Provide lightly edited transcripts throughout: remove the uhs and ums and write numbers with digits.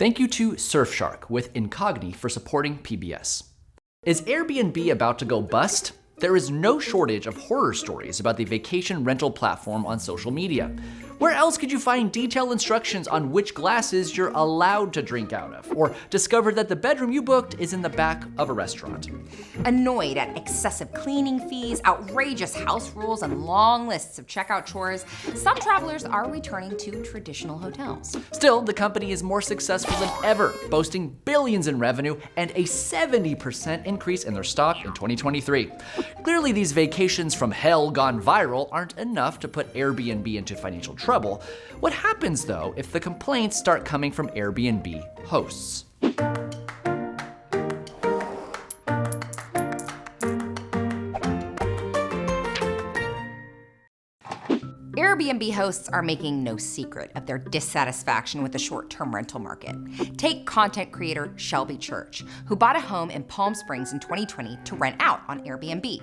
Thank you to Surfshark with Incogni for supporting PBS. Is Airbnb about to go bust? There is no shortage of horror stories about the vacation rental platform on social media. Where else could you find detailed instructions on which glasses you're allowed to drink out of, or discover that the bedroom you booked is in the back of a restaurant? Annoyed at excessive cleaning fees, outrageous house rules, and long lists of checkout chores, some travelers are returning to traditional hotels. Still, the company is more successful than ever, boasting billions in revenue and a 70% increase in their stock in 2023. Clearly, these vacations from hell gone viral aren't enough to put Airbnb into financial trouble. What happens, though, if the complaints start coming from Airbnb hosts? Airbnb hosts are making no secret of their dissatisfaction with the short-term rental market. Take content creator Shelby Church, who bought a home in Palm Springs in 2020 to rent out on Airbnb.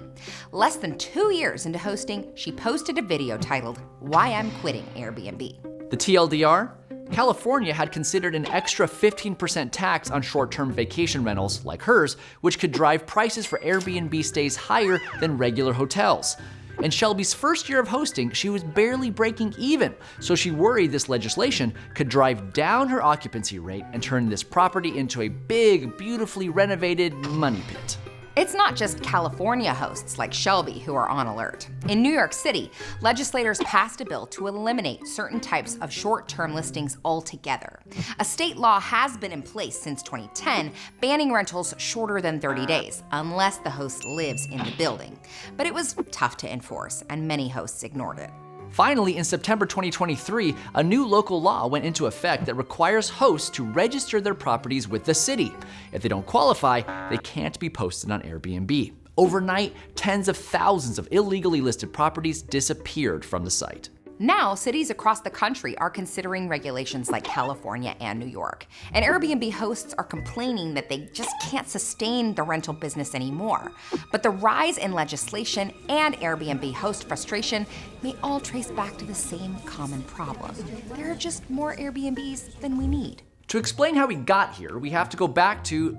Less than 2 years into hosting, she posted a video titled, "Why I'm Quitting Airbnb." The TLDR? California had considered an extra 15% tax on short-term vacation rentals like hers, which could drive prices for Airbnb stays higher than regular hotels. In Shelby's first year of hosting, she was barely breaking even, so she worried this legislation could drive down her occupancy rate and turn this property into a big, beautifully renovated money pit. It's not just California hosts like Shelby who are on alert. In New York City, legislators passed a bill to eliminate certain types of short-term listings altogether. A state law has been in place since 2010, banning rentals shorter than 30 days, unless the host lives in the building. But it was tough to enforce, and many hosts ignored it. Finally, in September 2023, a new local law went into effect that requires hosts to register their properties with the city. If they don't qualify, they can't be posted on Airbnb. Overnight, tens of thousands of illegally listed properties disappeared from the site. Now, cities across the country are considering regulations like California and New York. And Airbnb hosts are complaining that they just can't sustain the rental business anymore. But the rise in legislation and Airbnb host frustration may all trace back to the same common problem. There are just more Airbnbs than we need. To explain how we got here, we have to go back to,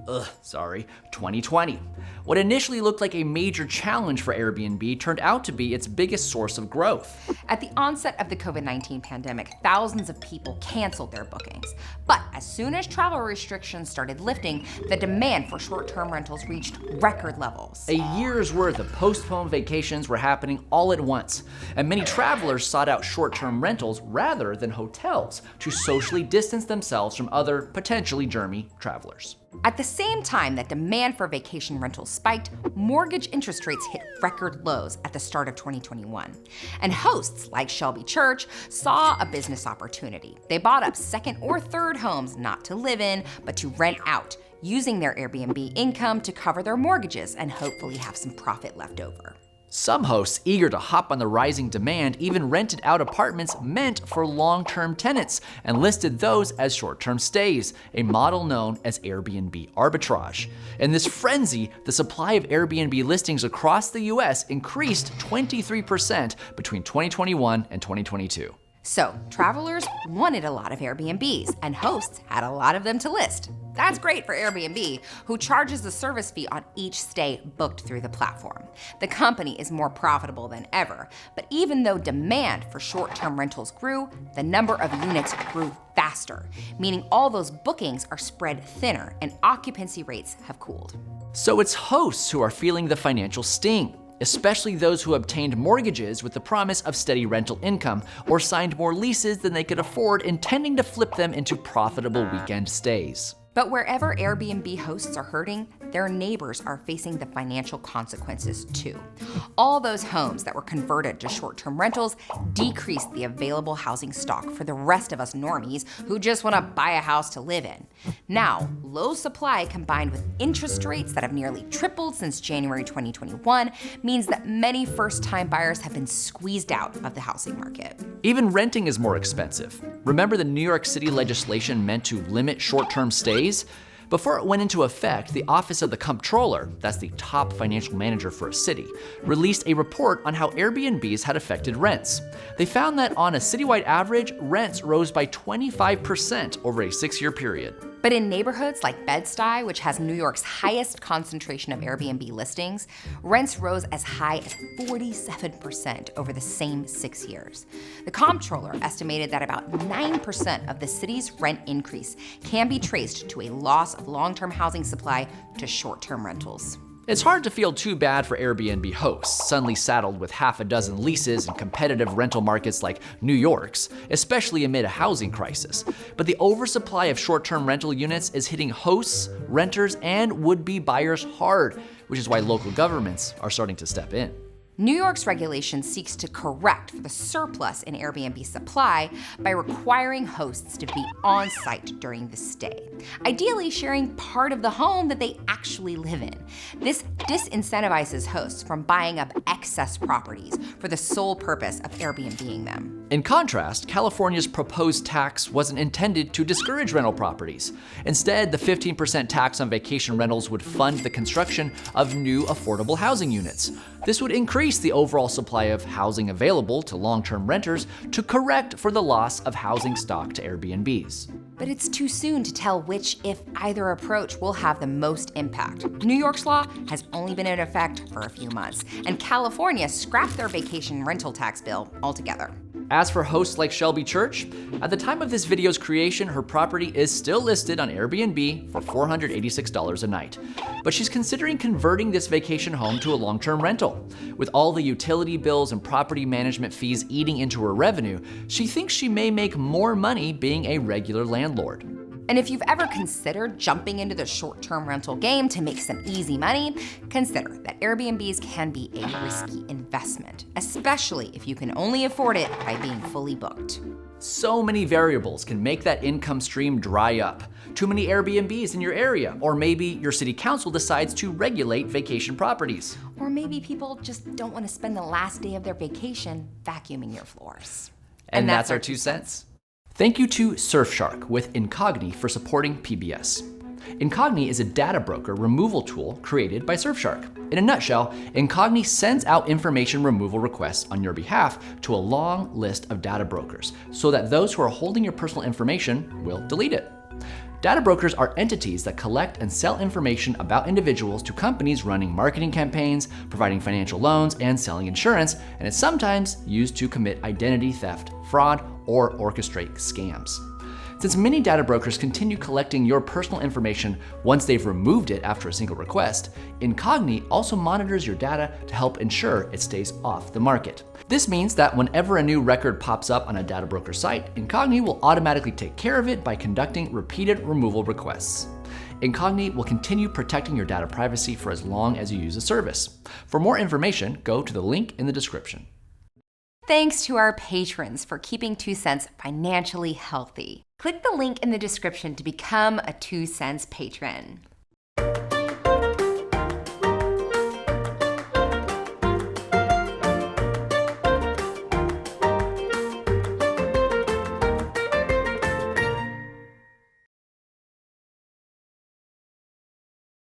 2020. What initially looked like a major challenge for Airbnb turned out to be its biggest source of growth. At the onset of the COVID-19 pandemic, thousands of people canceled their bookings. But as soon as travel restrictions started lifting, the demand for short-term rentals reached record levels. A year's worth of postponed vacations were happening all at once, and many travelers sought out short-term rentals rather than hotels to socially distance themselves from other potentially germy travelers. At the same time that demand for vacation rentals spiked, mortgage interest rates hit record lows at the start of 2021. And hosts like Shelby Church saw a business opportunity. They bought up second or third homes not to live in, but to rent out, using their Airbnb income to cover their mortgages and hopefully have some profit left over. Some hosts eager to hop on the rising demand even rented out apartments meant for long-term tenants and listed those as short-term stays, a model known as Airbnb arbitrage. In this frenzy, the supply of Airbnb listings across the US increased 23% between 2021 and 2022. So, travelers wanted a lot of Airbnbs, and hosts had a lot of them to list. That's great for Airbnb, who charges the service fee on each stay booked through the platform. The company is more profitable than ever, but even though demand for short-term rentals grew, the number of units grew faster, meaning all those bookings are spread thinner and occupancy rates have cooled. So it's hosts who are feeling the financial sting, especially those who obtained mortgages with the promise of steady rental income or signed more leases than they could afford, intending to flip them into profitable weekend stays. But wherever Airbnb hosts are hurting, their neighbors are facing the financial consequences too. All those homes that were converted to short-term rentals decreased the available housing stock for the rest of us normies who just want to buy a house to live in. Now, low supply combined with interest rates that have nearly tripled since January 2021 means that many first-time buyers have been squeezed out of the housing market. Even renting is more expensive. Remember the New York City legislation meant to limit short-term stays? Before it went into effect, the Office of the Comptroller, that's the top financial manager for a city, released a report on how Airbnbs had affected rents. They found that on a citywide average, rents rose by 25% over a 6-year period. But in neighborhoods like Bed-Stuy, which has New York's highest concentration of Airbnb listings, rents rose as high as 47% over the same 6 years. The comptroller estimated that about 9% of the city's rent increase can be traced to a loss of long-term housing supply to short-term rentals. It's hard to feel too bad for Airbnb hosts, suddenly saddled with half a dozen leases in competitive rental markets like New York's, especially amid a housing crisis. But the oversupply of short-term rental units is hitting hosts, renters, and would-be buyers hard, which is why local governments are starting to step in. New York's regulation seeks to correct for the surplus in Airbnb supply by requiring hosts to be on site during the stay, ideally sharing part of the home that they actually live in. This disincentivizes hosts from buying up excess properties for the sole purpose of Airbnb-ing them. In contrast, California's proposed tax wasn't intended to discourage rental properties. Instead, the 15% tax on vacation rentals would fund the construction of new affordable housing units. This would increase the overall supply of housing available to long-term renters to correct for the loss of housing stock to Airbnbs. But it's too soon to tell which, if either approach, will have the most impact. New York's law has only been in effect for a few months, and California scrapped their vacation rental tax bill altogether. As for hosts like Shelby Church, at the time of this video's creation, her property is still listed on Airbnb for $486 a night. But she's considering converting this vacation home to a long-term rental. With all the utility bills and property management fees eating into her revenue, she thinks she may make more money being a regular landlord. And if you've ever considered jumping into the short-term rental game to make some easy money, consider that Airbnbs can be a risky investment, especially if you can only afford it by being fully booked. So many variables can make that income stream dry up. Too many Airbnbs in your area, or maybe your city council decides to regulate vacation properties. Or maybe people just don't want to spend the last day of their vacation vacuuming your floors. And that's our 2 cents. Thank you to Surfshark with Incogni for supporting PBS. Incogni is a data broker removal tool created by Surfshark. In a nutshell, Incogni sends out information removal requests on your behalf to a long list of data brokers so that those who are holding your personal information will delete it. Data brokers are entities that collect and sell information about individuals to companies running marketing campaigns, providing financial loans, and selling insurance, and it's sometimes used to commit identity theft, fraud, or orchestrate scams. Since many data brokers continue collecting your personal information once they've removed it after a single request, Incogni also monitors your data to help ensure it stays off the market. This means that whenever a new record pops up on a data broker site, Incogni will automatically take care of it by conducting repeated removal requests. Incogni will continue protecting your data privacy for as long as you use the service. For more information, go to the link in the description. Thanks to our patrons for keeping 2 cents financially healthy. Click the link in the description to become a 2 cents patron.